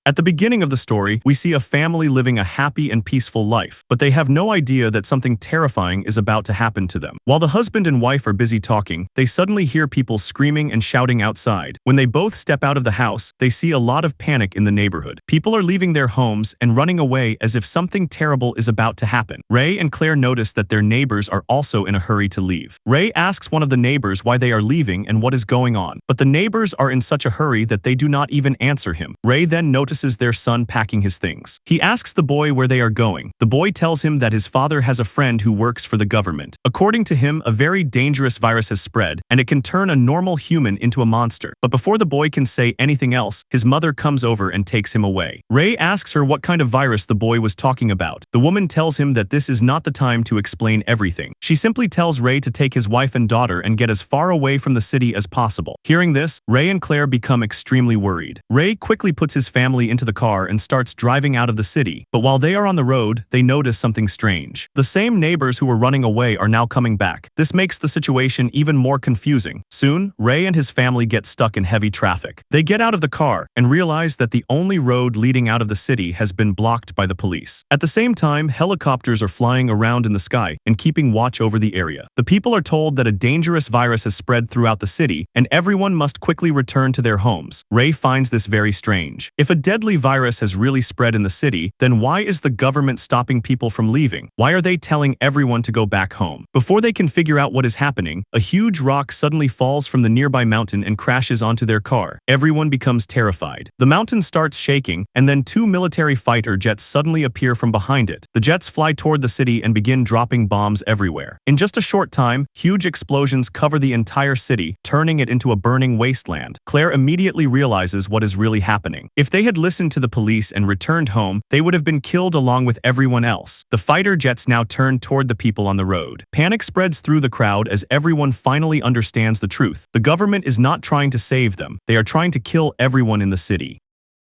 At the beginning of the story, we see a family living a happy and peaceful life, but they have no idea that something terrifying is about to happen to them. While the husband and wife are busy talking, they suddenly hear people screaming and shouting outside. When they both step out of the house, they see a lot of panic in the neighborhood. People are leaving their homes and running away as if something terrible is about to happen. Ray and Claire notice that their neighbors are also in a hurry to leave. Ray asks one of the neighbors why they are leaving and what is going on, but the neighbors are in such a hurry that they do not even answer him. Ray then notices their son packing his things. He asks the boy where they are going. The boy tells him that his father has a friend who works for the government. According to him, a very dangerous virus has spread, and it can turn a normal human into a monster. But before the boy can say anything else, his mother comes over and takes him away. Ray asks her what kind of virus the boy was talking about. The woman tells him that this is not the time to explain everything. She simply tells Ray to take his wife and daughter and get as far away from the city as possible. Hearing this, Ray and Claire become extremely worried. Ray quickly puts his family into the car and starts driving out of the city, but while they are on the road, they notice something strange. The same neighbors who were running away are now coming back. This makes the situation even more confusing. Soon, Ray and his family get stuck in heavy traffic. They get out of the car and realize that the only road leading out of the city has been blocked by the police. At the same time, helicopters are flying around in the sky and keeping watch over the area. The people are told that a dangerous virus has spread throughout the city and everyone must quickly return to their homes. Ray finds this very strange. If a deadly virus has really spread in the city, then why is the government stopping people from leaving? Why are they telling everyone to go back home? Before they can figure out what is happening, a huge rock suddenly falls from the nearby mountain and crashes onto their car. Everyone becomes terrified. The mountain starts shaking, and then two military fighter jets suddenly appear from behind it. The jets fly toward the city and begin dropping bombs everywhere. In just a short time, huge explosions cover the entire city, turning it into a burning wasteland. Claire immediately realizes what is really happening. If they had listened to the police and returned home, they would have been killed along with everyone else. The fighter jets now turn toward the people on the road. Panic spreads through the crowd as everyone finally understands the truth. The government is not trying to save them. They are trying to kill everyone in the city.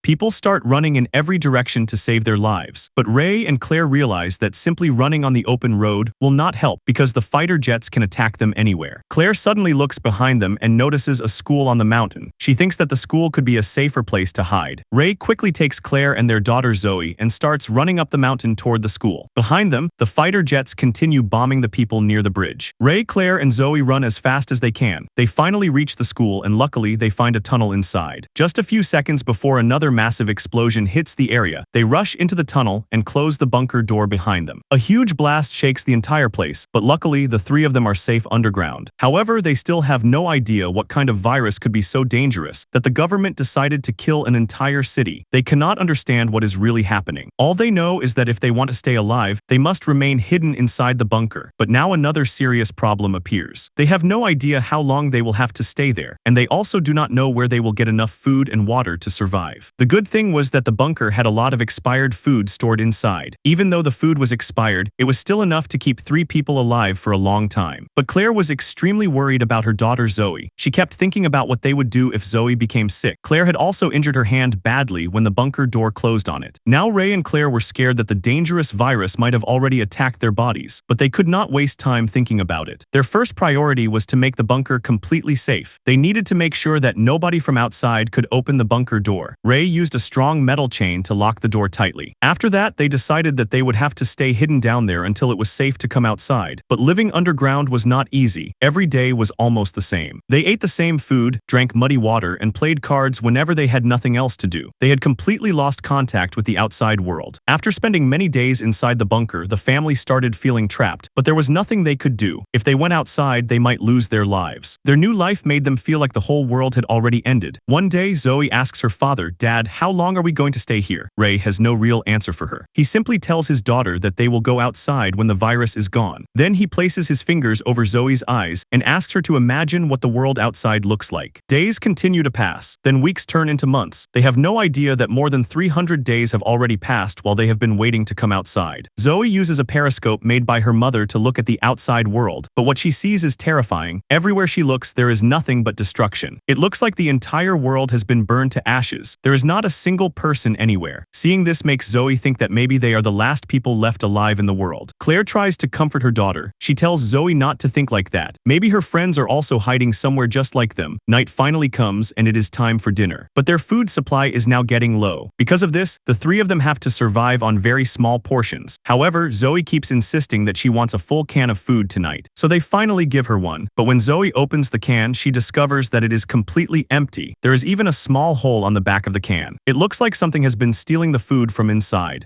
People start running in every direction to save their lives, but Ray and Claire realize that simply running on the open road will not help because the fighter jets can attack them anywhere. Claire suddenly looks behind them and notices a school on the mountain. She thinks that the school could be a safer place to hide. Ray quickly takes Claire and their daughter Zoe and starts running up the mountain toward the school. Behind them, the fighter jets continue bombing the people near the bridge. Ray, Claire, and Zoe run as fast as they can. They finally reach the school and luckily they find a tunnel inside. Just a few seconds before another massive explosion hits the area, they rush into the tunnel and close the bunker door behind them. A huge blast shakes the entire place, but luckily the three of them are safe underground. However, they still have no idea what kind of virus could be so dangerous that the government decided to kill an entire city. They cannot understand what is really happening. All they know is that if they want to stay alive, they must remain hidden inside the bunker. But now another serious problem appears. They have no idea how long they will have to stay there, and they also do not know where they will get enough food and water to survive. The good thing was that the bunker had a lot of expired food stored inside. Even though the food was expired, it was still enough to keep 3 people alive for a long time. But Claire was extremely worried about her daughter Zoe. She kept thinking about what they would do if Zoe became sick. Claire had also injured her hand badly when the bunker door closed on it. Now Ray and Claire were scared that the dangerous virus might have already attacked their bodies, but they could not waste time thinking about it. Their first priority was to make the bunker completely safe. They needed to make sure that nobody from outside could open the bunker door. Ray used a strong metal chain to lock the door tightly. After that, they decided that they would have to stay hidden down there until it was safe to come outside. But living underground was not easy. Every day was almost the same. They ate the same food, drank muddy water, and played cards whenever they had nothing else to do. They had completely lost contact with the outside world. After spending many days inside the bunker, the family started feeling trapped, but there was nothing they could do. If they went outside, they might lose their lives. Their new life made them feel like the whole world had already ended. One day, Zoe asks her father, "Dad, how long are we going to stay here?" Ray has no real answer for her. He simply tells his daughter that they will go outside when the virus is gone. Then he places his fingers over Zoe's eyes and asks her to imagine what the world outside looks like. Days continue to pass, then weeks turn into months. They have no idea that more than 300 days have already passed while they have been waiting to come outside. Zoe uses a periscope made by her mother to look at the outside world, but what she sees is terrifying. Everywhere she looks, there is nothing but destruction. It looks like the entire world has been burned to ashes. There is not a single person anywhere. Seeing this makes Zoe think that maybe they are the last people left alive in the world. Claire tries to comfort her daughter. She tells Zoe not to think like that. Maybe her friends are also hiding somewhere just like them. Night finally comes and it is time for dinner. But their food supply is now getting low. Because of this, the three of them have to survive on very small portions. However, Zoe keeps insisting that she wants a full can of food tonight. So they finally give her one. But when Zoe opens the can, she discovers that it is completely empty. There is even a small hole on the back of the can. It looks like something has been stealing the food from inside.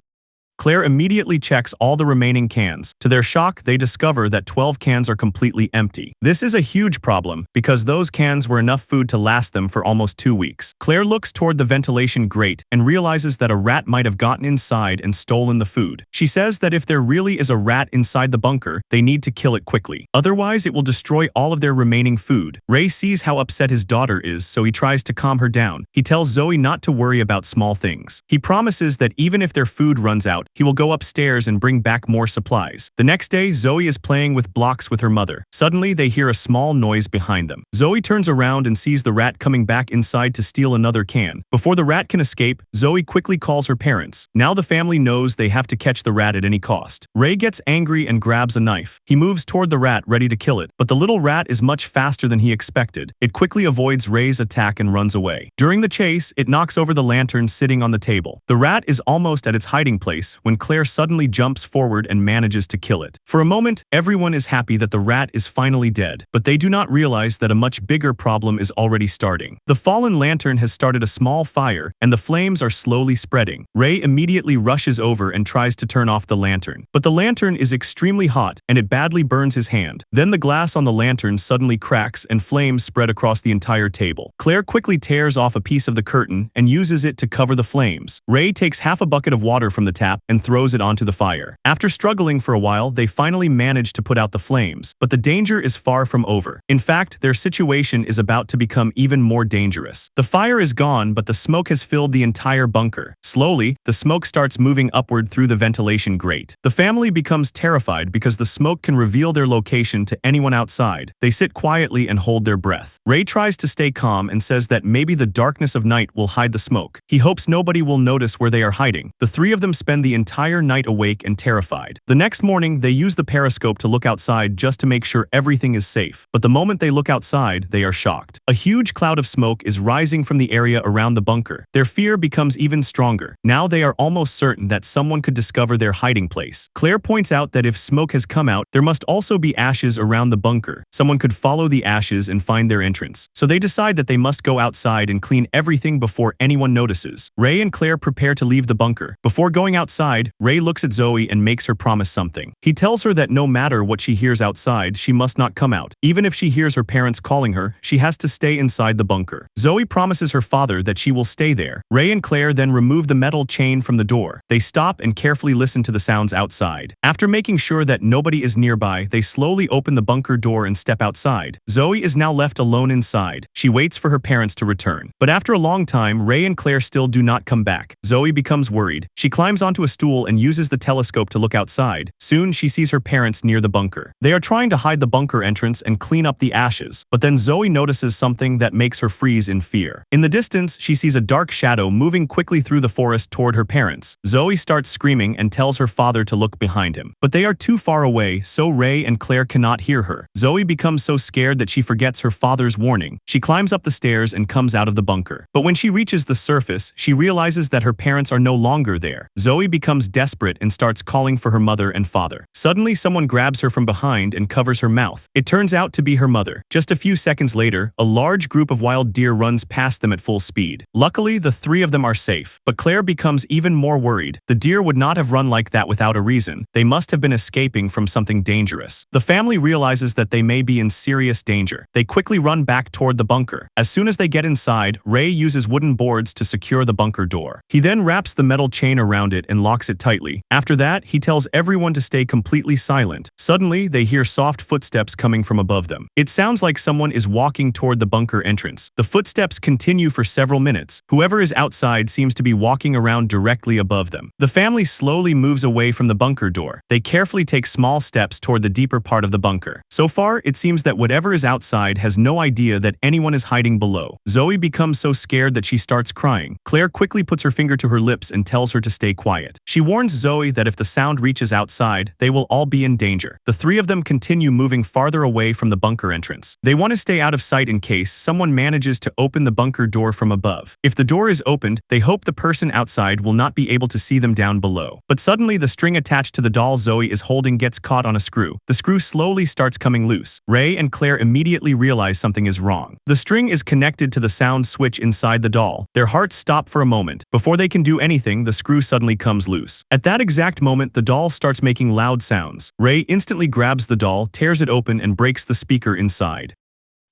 Claire immediately checks all the remaining cans. To their shock, they discover that 12 cans are completely empty. This is a huge problem because those cans were enough food to last them for almost 2 weeks. Claire looks toward the ventilation grate and realizes that a rat might have gotten inside and stolen the food. She says that if there really is a rat inside the bunker, they need to kill it quickly. Otherwise, it will destroy all of their remaining food. Ray sees how upset his daughter is, so he tries to calm her down. He tells Zoe not to worry about small things. He promises that even if their food runs out, he will go upstairs and bring back more supplies. The next day, Zoe is playing with blocks with her mother. Suddenly, they hear a small noise behind them. Zoe turns around and sees the rat coming back inside to steal another can. Before the rat can escape, Zoe quickly calls her parents. Now the family knows they have to catch the rat at any cost. Ray gets angry and grabs a knife. He moves toward the rat, ready to kill it, but the little rat is much faster than he expected. It quickly avoids Ray's attack and runs away. During the chase, it knocks over the lantern sitting on the table. The rat is almost at its hiding place when Claire suddenly jumps forward and manages to kill it. For a moment, everyone is happy that the rat is finally dead, but they do not realize that a much bigger problem is already starting. The fallen lantern has started a small fire, and the flames are slowly spreading. Ray immediately rushes over and tries to turn off the lantern, but the lantern is extremely hot, and it badly burns his hand. Then the glass on the lantern suddenly cracks and flames spread across the entire table. Claire quickly tears off a piece of the curtain and uses it to cover the flames. Ray takes half a bucket of water from the tap and throws it onto the fire. After struggling for a while, they finally manage to put out the flames, but the danger is far from over. In fact, their situation is about to become even more dangerous. The fire is gone, but the smoke has filled the entire bunker. Slowly, the smoke starts moving upward through the ventilation grate. The family becomes terrified because the smoke can reveal their location to anyone outside. They sit quietly and hold their breath. Ray tries to stay calm and says that maybe the darkness of night will hide the smoke. He hopes nobody will notice where they are hiding. The three of them spend the entire night awake and terrified. The next morning, they use the periscope to look outside just to make sure everything is safe. But the moment they look outside, they are shocked. A huge cloud of smoke is rising from the area around the bunker. Their fear becomes even stronger. Now they are almost certain that someone could discover their hiding place. Claire points out that if smoke has come out, there must also be ashes around the bunker. Someone could follow the ashes and find their entrance. So they decide that they must go outside and clean everything before anyone notices. Ray and Claire prepare to leave the bunker. Before going outside, Ray looks at Zoe and makes her promise something. He tells her that no matter what she hears outside, she must not come out. Even if she hears her parents calling her, she has to stay inside the bunker. Zoe promises her father that she will stay there. Ray and Claire then remove the metal chain from the door. They stop and carefully listen to the sounds outside. After making sure that nobody is nearby, they slowly open the bunker door and step outside. Zoe is now left alone inside. She waits for her parents to return. But after a long time, Ray and Claire still do not come back. Zoe becomes worried. She climbs onto a stool and uses the telescope to look outside. Soon, she sees her parents near the bunker. They are trying to hide the bunker entrance and clean up the ashes, but then Zoe notices something that makes her freeze in fear. In the distance, she sees a dark shadow moving quickly through the forest toward her parents. Zoe starts screaming and tells her father to look behind him. But they are too far away, so Ray and Claire cannot hear her. Zoe becomes so scared that she forgets her father's warning. She climbs up the stairs and comes out of the bunker. But when she reaches the surface, she realizes that her parents are no longer there. Zoe becomes desperate and starts calling for her mother and father. Suddenly, someone grabs her from behind and covers her mouth. It turns out to be her mother. Just a few seconds later, a large group of wild deer runs past them at full speed. Luckily, the three of them are safe, but Claire becomes even more worried. The deer would not have run like that without a reason. They must have been escaping from something dangerous. The family realizes that they may be in serious danger. They quickly run back toward the bunker. As soon as they get inside, Ray uses wooden boards to secure the bunker door. He then wraps the metal chain around it and locks it tightly. After that, he tells everyone to stay completely silent. Suddenly, they hear soft footsteps coming from above them. It sounds like someone is walking toward the bunker entrance. The footsteps continue for several minutes. Whoever is outside seems to be walking around directly above them. The family slowly moves away from the bunker door. They carefully take small steps toward the deeper part of the bunker. So far, it seems that whatever is outside has no idea that anyone is hiding below. Zoe becomes so scared that she starts crying. Claire quickly puts her finger to her lips and tells her to stay quiet. She warns Zoe that if the sound reaches outside, they will all be in danger. The three of them continue moving farther away from the bunker entrance. They want to stay out of sight in case someone manages to open the bunker door from above. If the door is opened, they hope the person outside will not be able to see them down below. But suddenly, the string attached to the doll Zoe is holding gets caught on a screw. The screw slowly starts coming loose. Ray and Claire immediately realize something is wrong. The string is connected to the sound switch inside the doll. Their hearts stop for a moment. Before they can do anything, the screw suddenly comes loose. At that exact moment, the doll starts making loud sounds. Ray instantly grabs the doll, tears it open, and breaks the speaker inside.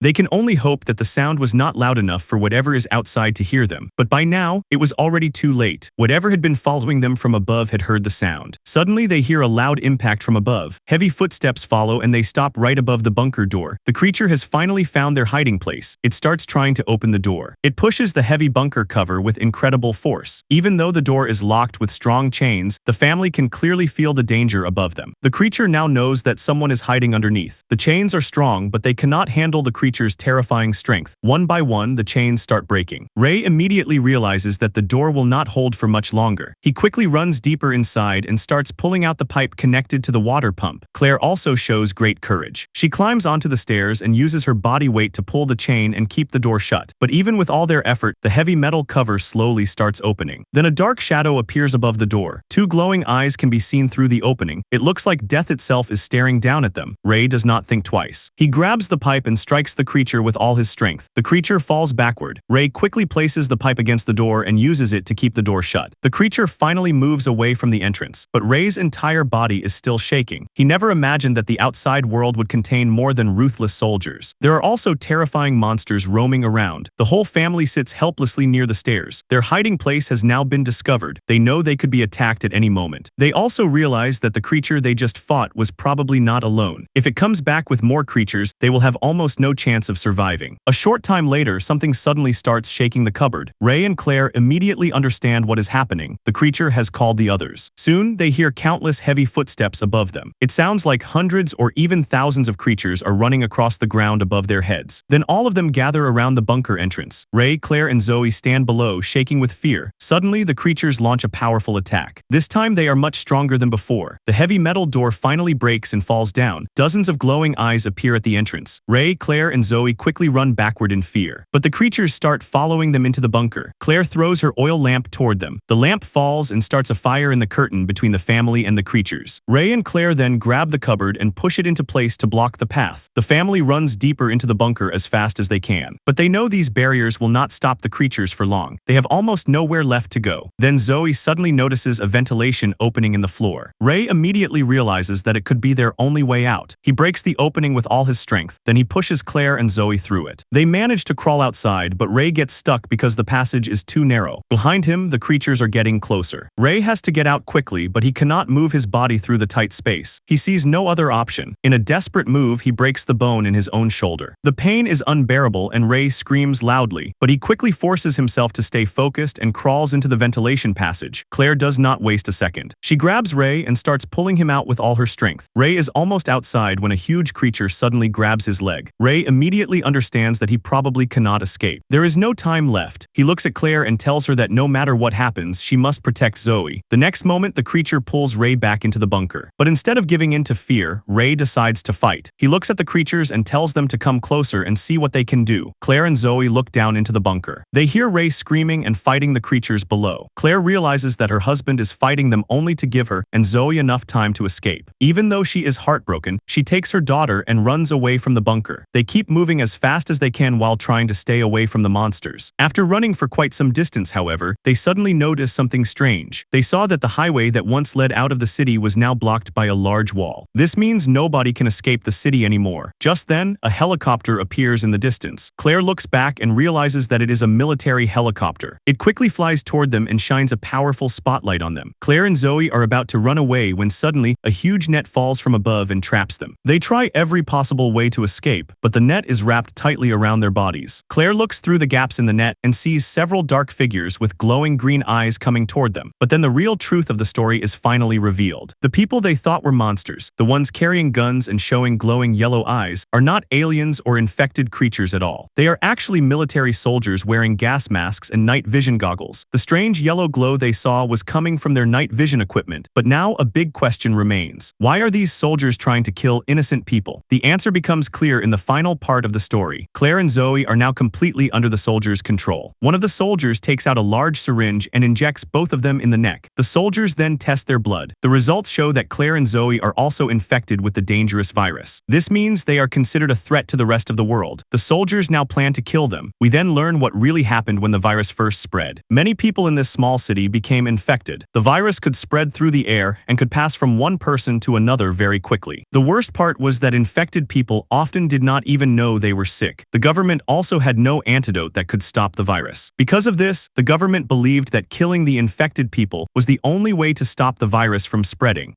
They can only hope that the sound was not loud enough for whatever is outside to hear them, but by now, it was already too late. Whatever had been following them from above had heard the sound. Suddenly, they hear a loud impact from above. Heavy footsteps follow and they stop right above the bunker door. The creature has finally found their hiding place. It starts trying to open the door. It pushes the heavy bunker cover with incredible force. Even though the door is locked with strong chains, the family can clearly feel the danger above them. The creature now knows that someone is hiding underneath. The chains are strong, but they cannot handle the creature's terrifying strength. One by one, the chains start breaking. Ray immediately realizes that the door will not hold for much longer. He quickly runs deeper inside and starts pulling out the pipe connected to the water pump. Claire also shows great courage. She climbs onto the stairs and uses her body weight to pull the chain and keep the door shut. But even with all their effort, the heavy metal cover slowly starts opening. Then a dark shadow appears above the door. Two glowing eyes can be seen through the opening. It looks like death itself is staring down at them. Ray does not think twice. He grabs the pipe and strikes the creature with all his strength. The creature falls backward. Ray quickly places the pipe against the door and uses it to keep the door shut. The creature finally moves away from the entrance, but Ray's entire body is still shaking. He never imagined that the outside world would contain more than ruthless soldiers. There are also terrifying monsters roaming around. The whole family sits helplessly near the stairs. Their hiding place has now been discovered. They know they could be attacked at any moment. They also realize that the creature they just fought was probably not alone. If it comes back with more creatures, they will have almost no chance of surviving. A short time later, something suddenly starts shaking the cupboard. Ray and Claire immediately understand what is happening. The creature has called the others. Soon, they hear countless heavy footsteps above them. It sounds like hundreds or even thousands of creatures are running across the ground above their heads. Then all of them gather around the bunker entrance. Ray, Claire, and Zoe stand below, shaking with fear. Suddenly, the creatures launch a powerful attack. This time, they are much stronger than before. The heavy metal door finally breaks and falls down. Dozens of glowing eyes appear at the entrance. Ray, Claire, and Zoe quickly run backward in fear. But the creatures start following them into the bunker. Claire throws her oil lamp toward them. The lamp falls and starts a fire in the curtain between the family and the creatures. Ray and Claire then grab the cupboard and push it into place to block the path. The family runs deeper into the bunker as fast as they can. But they know these barriers will not stop the creatures for long. They have almost nowhere left to go. Then Zoe suddenly notices a ventilation opening in the floor. Ray immediately realizes that it could be their only way out. He breaks the opening with all his strength. Then he pushes Claire and Zoe through it. They manage to crawl outside, but Ray gets stuck because the passage is too narrow. Behind him, the creatures are getting closer. Ray has to get out quickly, but he cannot move his body through the tight space. He sees no other option. In a desperate move, he breaks the bone in his own shoulder. The pain is unbearable and Ray screams loudly, but he quickly forces himself to stay focused and crawls into the ventilation passage. Claire does not waste a second. She grabs Ray and starts pulling him out with all her strength. Ray is almost outside when a huge creature suddenly grabs his leg. Ray immediately understands that he probably cannot escape. There is no time left. He looks at Claire and tells her that no matter what happens, she must protect Zoe. The next moment, the creature pulls Ray back into the bunker. But instead of giving in to fear, Ray decides to fight. He looks at the creatures and tells them to come closer and see what they can do. Claire and Zoe look down into the bunker. They hear Ray screaming and fighting the creatures below. Claire realizes that her husband is fighting them only to give her and Zoe enough time to escape. Even though she is heartbroken, she takes her daughter and runs away from the bunker. They keep keep moving as fast as they can while trying to stay away from the monsters. After running for quite some distance, however, they suddenly noticed something strange. They saw that the highway that once led out of the city was now blocked by a large wall. This means nobody can escape the city anymore. Just then, a helicopter appears in the distance. Claire looks back and realizes that it is a military helicopter. It quickly flies toward them and shines a powerful spotlight on them. Claire and Zoe are about to run away when suddenly, a huge net falls from above and traps them. They try every possible way to escape, but the net is wrapped tightly around their bodies. Claire looks through the gaps in the net and sees several dark figures with glowing green eyes coming toward them. But then the real truth of the story is finally revealed. The people they thought were monsters, the ones carrying guns and showing glowing yellow eyes, are not aliens or infected creatures at all. They are actually military soldiers wearing gas masks and night vision goggles. The strange yellow glow they saw was coming from their night vision equipment, but now a big question remains. Why are these soldiers trying to kill innocent people? The answer becomes clear in the final part of the story. Claire and Zoe are now completely under the soldiers' control. One of the soldiers takes out a large syringe and injects both of them in the neck. The soldiers then test their blood. The results show that Claire and Zoe are also infected with the dangerous virus. This means they are considered a threat to the rest of the world. The soldiers now plan to kill them. We then learn what really happened when the virus first spread. Many people in this small city became infected. The virus could spread through the air and could pass from one person to another very quickly. The worst part was that infected people often did not even know they were sick. The government also had no antidote that could stop the virus. Because of this, the government believed that killing the infected people was the only way to stop the virus from spreading.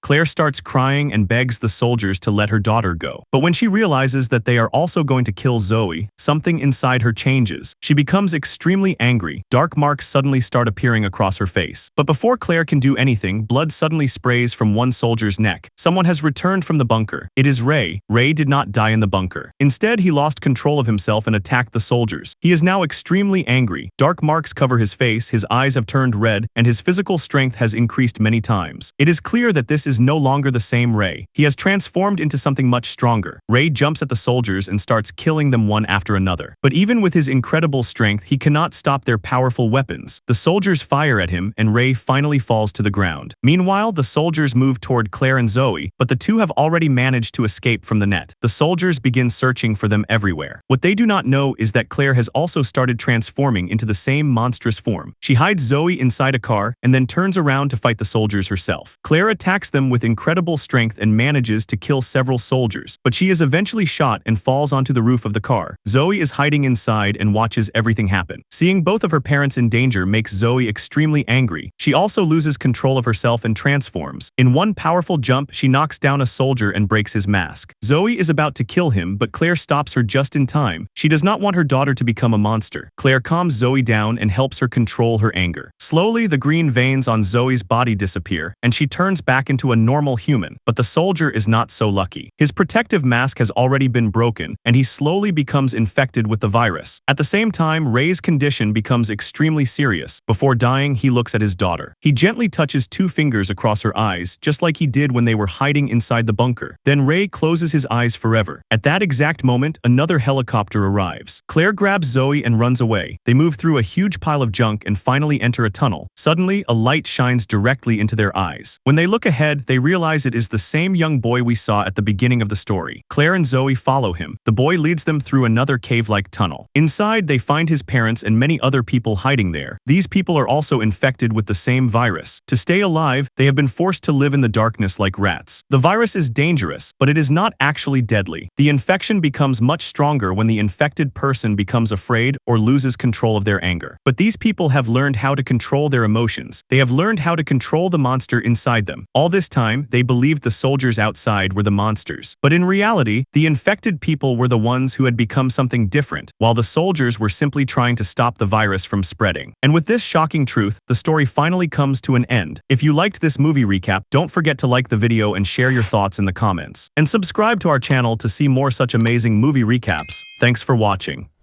Claire starts crying and begs the soldiers to let her daughter go. But when she realizes that they are also going to kill Zoe, something inside her changes. She becomes extremely angry. Dark marks suddenly start appearing across her face. But before Claire can do anything, blood suddenly sprays from one soldier's neck. Someone has returned from the bunker. It is Ray. Ray did not die in the bunker. Instead, he lost control of himself and attacked the soldiers. He is now extremely angry. Dark marks cover his face, his eyes have turned red, and his physical strength has increased many times. It is clear that this is no longer the same Ray. He has transformed into something much stronger. Ray jumps at the soldiers and starts killing them one after another. But even with his incredible strength, he cannot stop their powerful weapons. The soldiers fire at him, and Ray finally falls to the ground. Meanwhile, the soldiers move toward Claire and Zoe, but the two have already managed to escape from the net. The soldiers begin searching for them everywhere. What they do not know is that Claire has also started transforming into the same monstrous form. She hides Zoe inside a car and then turns around to fight the soldiers herself. Claire attacks them with incredible strength and manages to kill several soldiers, but she is eventually shot and falls onto the roof of the car. Zoe is hiding inside and watches everything happen. Seeing both of her parents in danger makes Zoe extremely angry. She also loses control of herself and transforms. In one powerful jump, she knocks down a soldier and breaks his mask. Zoe is about to kill him, but Claire stops her just in time. She does not want her daughter to become a monster. Claire calms Zoe down and helps her control her anger. Slowly, the green veins on Zoe's body disappear, and she turns back into a normal human. But the soldier is not so lucky. His protective mask has already been broken, and he slowly becomes infected with the virus. At the same time, Ray's condition becomes extremely serious. Before dying, he looks at his daughter. He gently touches 2 fingers across her eyes, just like he did when they were hiding inside the bunker. Then Ray closes his eyes forever. At that exact moment, another helicopter arrives. Claire grabs Zoe and runs away. They move through a huge pile of junk and finally enter a tunnel. Suddenly, a light shines directly into their eyes. When they look ahead, they realize it is the same young boy we saw at the beginning of the story. Claire and Zoe follow him. The boy leads them through another cave-like tunnel. Inside, they find his parents and many other people hiding there. These people are also infected with the same virus. To stay alive, they have been forced to live in the darkness like rats. The virus is dangerous, but it is not actually deadly. The infection becomes much stronger when the infected person becomes afraid or loses control of their anger. But these people have learned how to control their emotions. They have learned how to control the monster inside them. All this time, they believed the soldiers outside were the monsters. But in reality, the infected people were the ones who had become something different, while the soldiers were simply trying to stop the virus from spreading. And with this shocking truth, the story finally comes to an end. If you liked this movie recap, don't forget to like the video and share your thoughts in the comments. And subscribe to our channel to see more such amazing movie recaps. Thanks for watching.